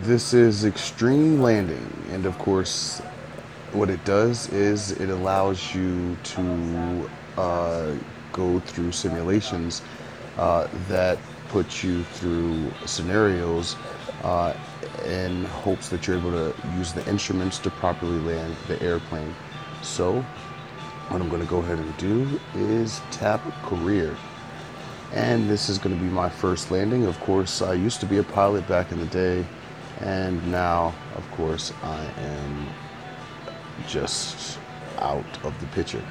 This is extreme landing, and of course, what it does is it allows you to go through simulations that put you through scenarios uh, in hopes that you're able to use the instruments to properly land the airplane. So, what I'm going to go ahead and do is tap career. And this is going to be my first landing. Of course, I used to be a pilot back in the day, and now, of course, I am just out of the picture.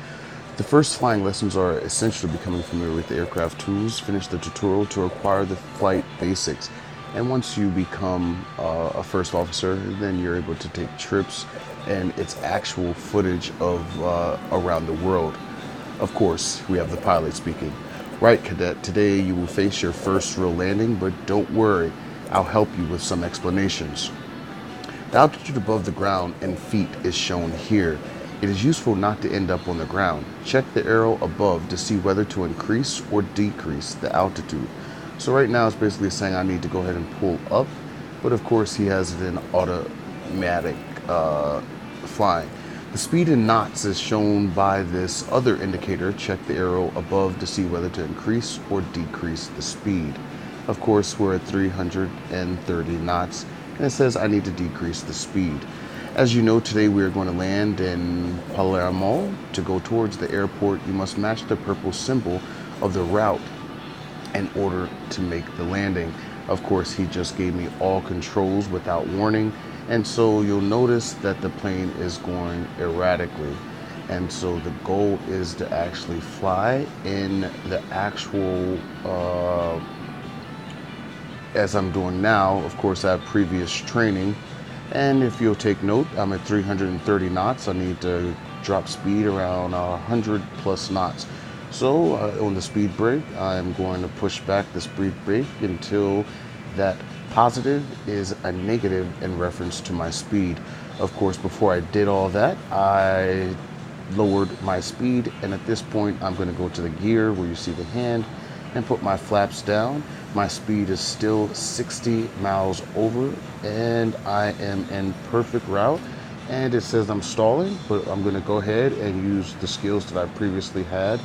The first flying lessons are essential to becoming familiar with the aircraft tools. Finish the tutorial to acquire the flight basics. And once you become a first officer, then you're able to take trips and it's actual footage of around the world. Of course, we have the pilot speaking. Right, cadet, today you will face your first real landing, but don't worry, I'll help you with some explanations. The altitude above the ground in feet is shown here. It is useful not to end up on the ground. Check the arrow above to see whether to increase or decrease the altitude. So right now it's basically saying I need to go ahead and pull up, but of course he has it in automatic flying. The speed in knots is shown by this other indicator. Check the arrow above to see whether to increase or decrease the speed. Of course, we're at 330 knots, and it says I need to decrease the speed. As you know, today we are going to land in Palermo. To go towards the airport, you must match the purple symbol of the route in order to make the landing. Of course, he just gave me all controls without warning, and so you'll notice that the plane is going erratically. And so the goal is to actually fly in the actual as I'm doing now. Of course, I have previous training, and if you'll take note, I'm at 330 knots. I need to drop speed around 100 plus knots. So on the speed brake, I'm going to push back the speed brake until that positive is a negative in reference to my speed. Of course, before I did all that, I lowered my speed, and at this point I'm going to go to the gear where you see the hand and put my flaps down. My speed is still 60 miles over, and I am in perfect route. And it says I'm stalling, but I'm going to go ahead and use the skills that I previously had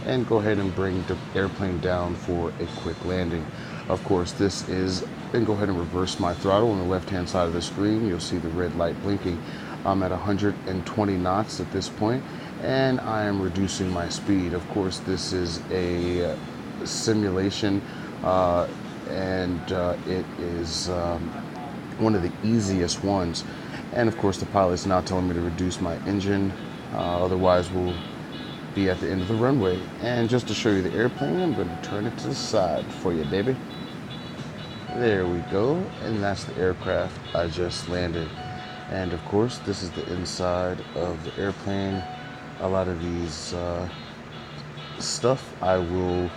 and go ahead and bring the airplane down for a quick landing. Of course, this is, and go ahead and reverse my throttle on the left hand side of the screen. You'll see the red light blinking. I'm at 120 knots at this point, and I am reducing my speed. Of course, this is a simulation, and it is one of the easiest ones. And of course, the pilot's now telling me to reduce my engine, otherwise we'll be at the end of the runway. And just to show you the airplane, I'm going to turn it to the side for you, baby. There we go, and that's the aircraft I just landed. And of course, this is the inside of the airplane. A lot of these stuff I will,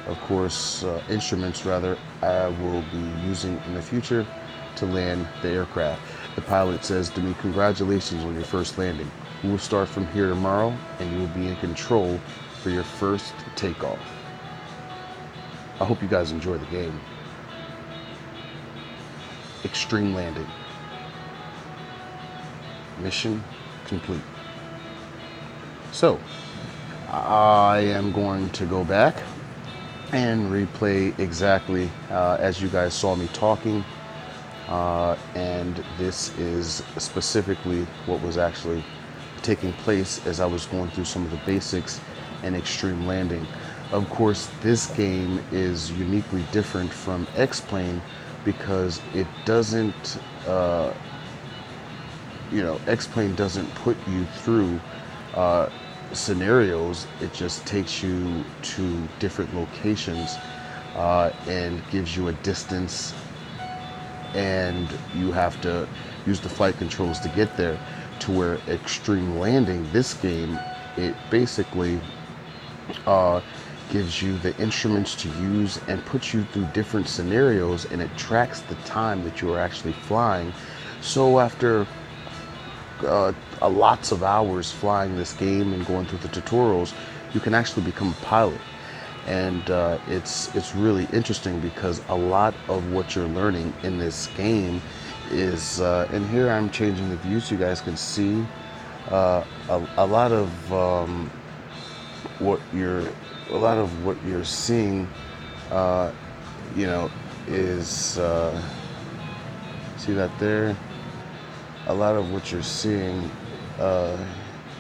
of course, instruments rather, I will be using in the future to land the aircraft. The pilot says to me, congratulations on your first landing. We will start from here tomorrow, and you will be in control for your first takeoff. I hope you guys enjoy the game. Extreme landing. Mission complete. So, I am going to go back and replay exactly as you guys saw me talking. And this is specifically what was actually taking place as I was going through some of the basics in extreme landing. Of course, this game is uniquely different from X-Plane because it doesn't, X-Plane doesn't put you through scenarios. It just takes you to different locations and gives you a distance, and you have to use the flight controls to get there. To where extreme landing, this game, it basically gives you the instruments to use and puts you through different scenarios, and it tracks the time that you are actually flying. So after lots of hours flying this game and going through the tutorials, you can actually become a pilot. And it's really interesting because a lot of what you're learning in this game is, and here I'm changing the view so you guys can see a lot of what you're a lot of what you're seeing, uh, you know, is see that there. A lot of what you're seeing, uh,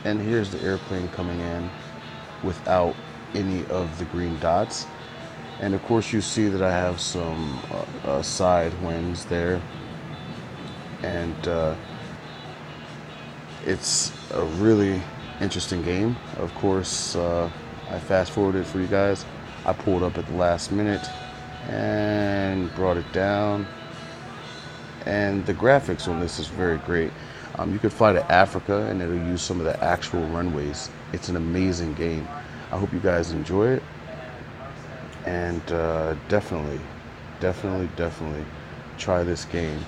and here's the airplane coming in without any of the green dots. And of course, you see that I have some side winds there, and it's a really interesting game. Of course, I fast forwarded for you guys. I pulled up at the last minute and brought it down. And the graphics on this is very great. You could fly to Africa and it'll use some of the actual runways. It's an amazing game. I hope you guys enjoy it. And definitely try this game.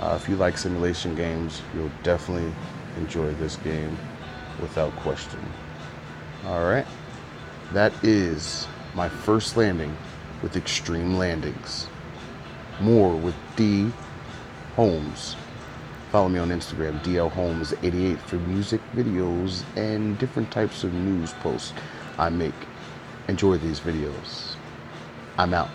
If you like simulation games, you'll definitely enjoy this game without question. All right, that is my first landing with Extreme Landings. More with D Holmes. Follow me on Instagram, DLHolmes88, for music videos and different types of news posts I make. Enjoy these videos. I'm out.